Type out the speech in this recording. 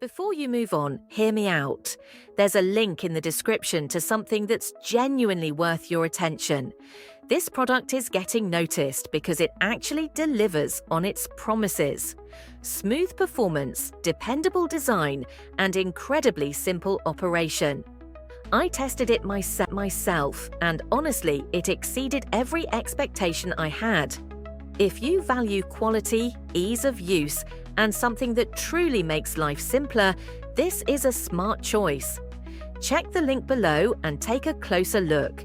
Before you move on, hear me out. There's a link in the description to something that's genuinely worth your attention. This product is getting noticed because it actually delivers on its promises. Smooth performance, dependable design, and incredibly simple operation. I tested it myself, and honestly, it exceeded every expectation I had. If you value quality, ease of use, and something that truly makes life simpler, this is a smart choice. Check the link below and take a closer look.